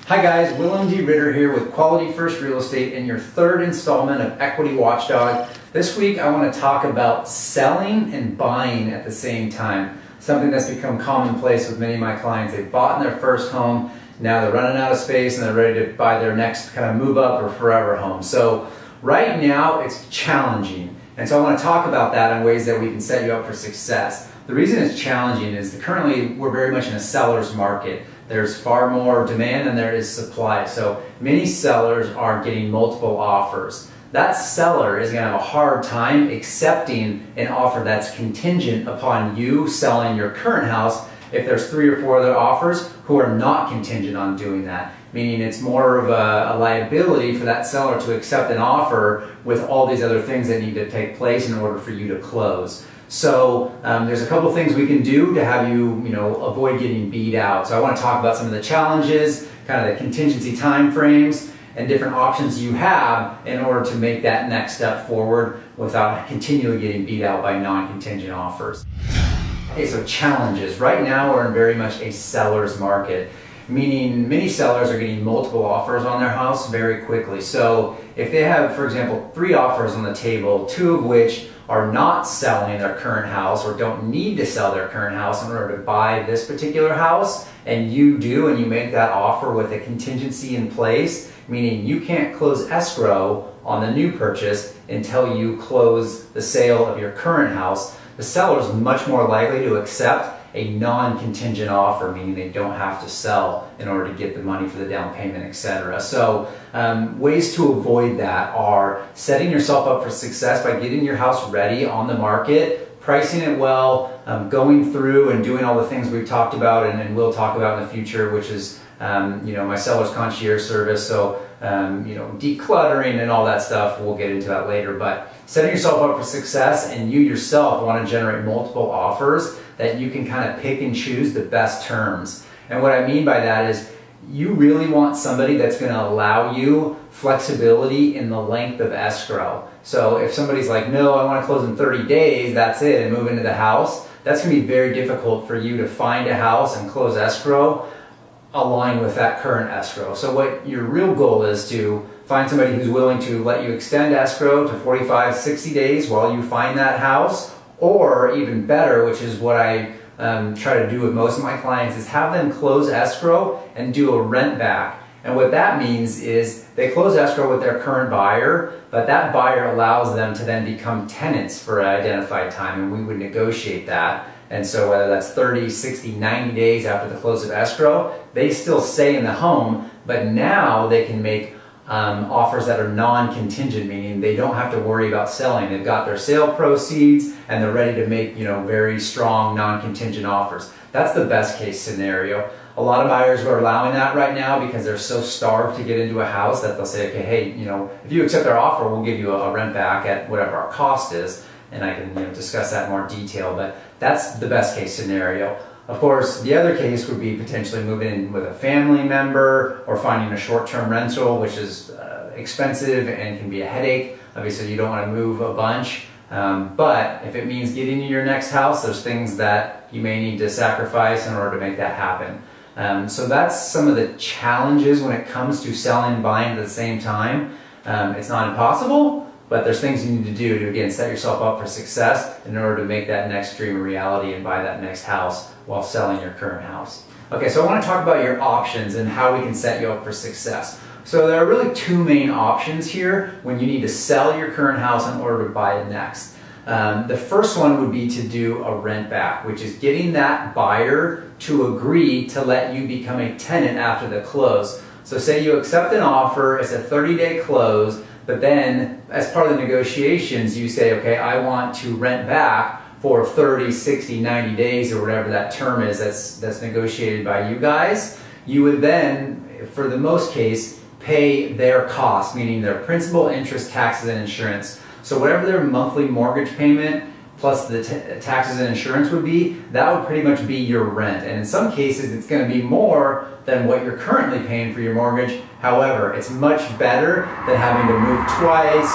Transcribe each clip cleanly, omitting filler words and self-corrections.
Hi guys, Willem D. Ritter here with Quality First Real Estate in your third installment of Equity Watchdog. This week I want to talk about selling and buying at the same time. Something that's become commonplace with many of my clients. They've bought in their first home, now they're running out of space and they're ready to buy their next kind of move up or forever home. So right now it's challenging. And so I want to talk about that in ways that we can set you up for success. The reason it's challenging is that currently we're very much in a seller's market. There's far more demand than there is supply. So many sellers are getting multiple offers. That seller is going to have a hard time accepting an offer that's contingent upon you selling your current house if there's 3 or 4 other offers who are not contingent on doing that. Meaning it's more of a liability for that seller to accept an offer with all these other things that need to take place in order for you to close. So there's a couple things we can do to have you avoid getting beat out. So I want to talk about some of the challenges, kind of the contingency time frames, and different options you have in order to make that next step forward without continually getting beat out by non-contingent offers. Okay, so challenges. Right now we're in very much a seller's market, meaning many sellers are getting multiple offers on their house very quickly. So if they have, for example, 3 offers on the table, 2 of which are not selling their current house or don't need to sell their current house in order to buy this particular house, and you do, and you make that offer with a contingency in place, meaning you can't close escrow on the new purchase until you close the sale of your current house, the seller is much more likely to accept a non-contingent offer, meaning they don't have to sell in order to get the money for the down payment, etc. So ways to avoid that are setting yourself up for success by getting your house ready on the market, pricing it well, going through and doing all the things we've talked about and will talk about in the future, which is my seller's concierge service. So decluttering and all that stuff, we'll get into that later. But setting yourself up for success, and you yourself want to generate multiple offers that you can kind of pick and choose the best terms. And what I mean by that is you really want somebody that's going to allow you flexibility in the length of escrow. So if somebody's like, no, I want to close in 30 days, that's it, and move into the house, that's going to be very difficult for you to find a house and close escrow aligned with that current escrow. So what your real goal is to find somebody who's willing to let you extend escrow to 45, 60 days while you find that house, or even better, which is what I try to do with most of my clients, is have them close escrow and do a rent back. And what that means is they close escrow with their current buyer, but that buyer allows them to then become tenants for an identified time, and we would negotiate that. And so whether that's 30, 60, 90 days after the close of escrow, they still stay in the home, but now they can make offers that are non-contingent, meaning they don't have to worry about selling. They've got their sale proceeds and they're ready to make very strong non-contingent offers. That's the best case scenario. A lot of buyers are allowing that right now because they're so starved to get into a house that they'll say, okay, hey, if you accept our offer, we'll give you a rent back at whatever our cost is. And I can discuss that in more detail, but that's the best case scenario. Of course, the other case would be potentially moving in with a family member or finding a short-term rental, which is expensive and can be a headache. Obviously, you don't want to move a bunch, but if it means getting to your next house, there's things that you may need to sacrifice in order to make that happen. So that's some of the challenges when it comes to selling and buying at the same time. It's not impossible, but there's things you need to do to, again, set yourself up for success in order to make that next dream a reality and buy that next house while selling your current house. Okay, so I want to talk about your options and how we can set you up for success. So there are really 2 main options here when you need to sell your current house in order to buy the next. The first one would be to do a rent back, which is getting that buyer to agree to let you become a tenant after the close. So say you accept an offer, it's a 30-day close, but then as part of the negotiations, you say, okay, I want to rent back for 30, 60, 90 days or whatever that term is that's negotiated by you guys. You would then, for the most case, pay their costs, meaning their principal, interest, taxes, and insurance. So whatever their monthly mortgage payment plus the taxes and insurance would be, that would pretty much be your rent. And in some cases, it's going to be more than what you're currently paying for your mortgage. However, it's much better than having to move twice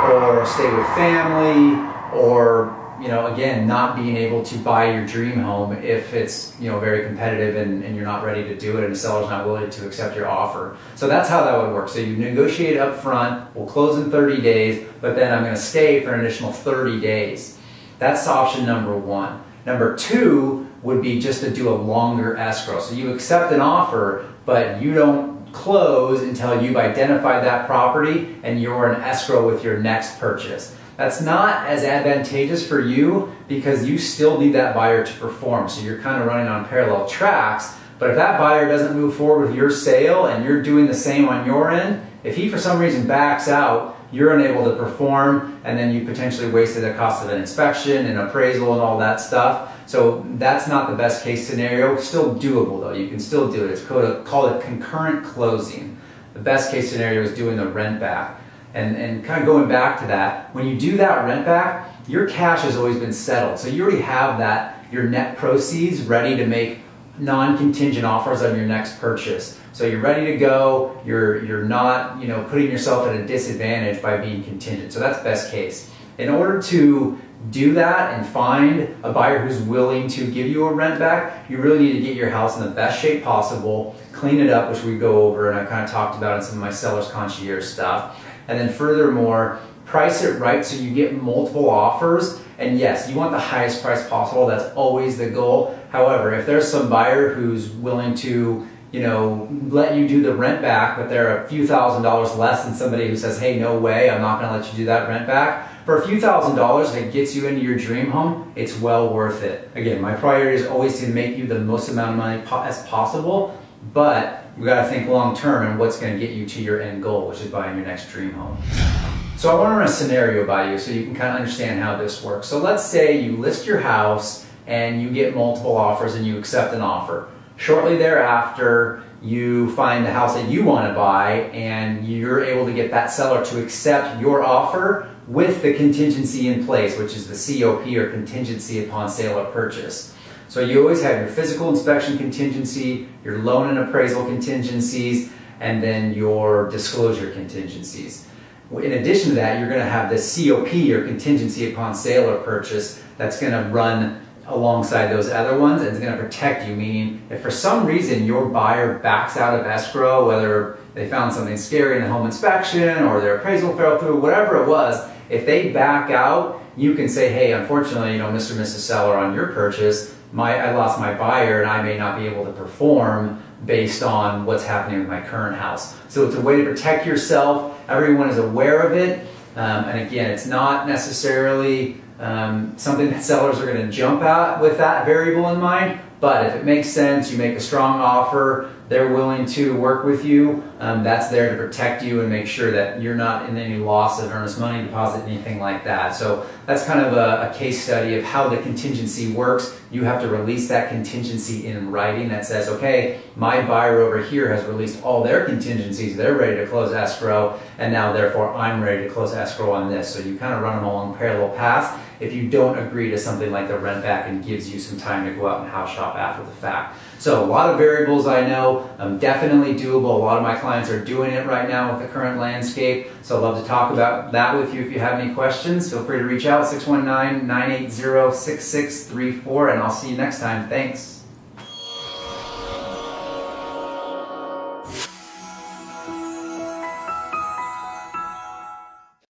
or stay with family or again, not being able to buy your dream home if it's, very competitive and you're not ready to do it and the seller's not willing to accept your offer. So that's how that would work. So you negotiate up front, we'll close in 30 days, but then I'm going to stay for an additional 30 days. That's option number one. Number two would be just to do a longer escrow. So you accept an offer, but you don't close until you've identified that property and you're in escrow with your next purchase. That's not as advantageous for you because you still need that buyer to perform. So you're kind of running on parallel tracks. But if that buyer doesn't move forward with your sale and you're doing the same on your end, if he for some reason backs out, you're unable to perform, and then you potentially wasted the cost of an inspection and appraisal and all that stuff. So that's not the best case scenario. Still doable though. You can still do it. It's called a concurrent closing. The best case scenario is doing the rent back. And kind of going back to that, when you do that rent back, your cash has always been settled. So you already have your net proceeds ready to make non-contingent offers on your next purchase. So you're ready to go. You're not, putting yourself at a disadvantage by being contingent. So that's best case. In order to do that and find a buyer who's willing to give you a rent back, you really need to get your house in the best shape possible, clean it up, which we go over and I kind of talked about in some of my seller's concierge stuff. And then furthermore, price it right so you get multiple offers. And yes, you want the highest price possible. That's always the goal. However, if there's some buyer who's willing to, let you do the rent back, but they're a few $1,000s less than somebody who says, hey, no way, I'm not going to let you do that rent back. For a few $1,000s that gets you into your dream home, it's well worth it. Again, my priority is always to make you the most amount of money as possible, but we got to think long term and what's going to get you to your end goal, which is buying your next dream home. So I want to run a scenario by you so you can kind of understand how this works. So let's say you list your house and you get multiple offers and you accept an offer. Shortly thereafter, you find the house that you want to buy and you're able to get that seller to accept your offer with the contingency in place, which is the COP or contingency upon sale or purchase. So you always have your physical inspection contingency, your loan and appraisal contingencies, and then your disclosure contingencies. In addition to that, you're going to have the COP or contingency upon sale or purchase that's going to run alongside those other ones and it's going to protect you, meaning if for some reason your buyer backs out of escrow, whether they found something scary in the home inspection or their appraisal fell through, whatever it was, if they back out, you can say, hey, unfortunately, Mr. and Mrs. Seller, on your purchase, I lost my buyer and I may not be able to perform based on what's happening with my current house. So it's a way to protect yourself. Everyone is aware of it. And again, it's not necessarily something that sellers are going to jump at with that variable in mind. But if it makes sense, you make a strong offer, they're willing to work with you, that's there to protect you and make sure that you're not in any loss of earnest money deposit, anything like that. So that's kind of a case study of how the contingency works. You have to release that contingency in writing that says, okay, my buyer over here has released all their contingencies, they're ready to close escrow, and now therefore I'm ready to close escrow on this. So you kind of run them along parallel paths if you don't agree to something like the rent back and gives you some time to go out and house shop after the fact. So a lot of variables I know, definitely doable. A lot of my clients are doing it right now with the current landscape. So I'd love to talk about that with you. If you have any questions, feel free to reach out, 619-980-6634, and I'll see you next time. Thanks.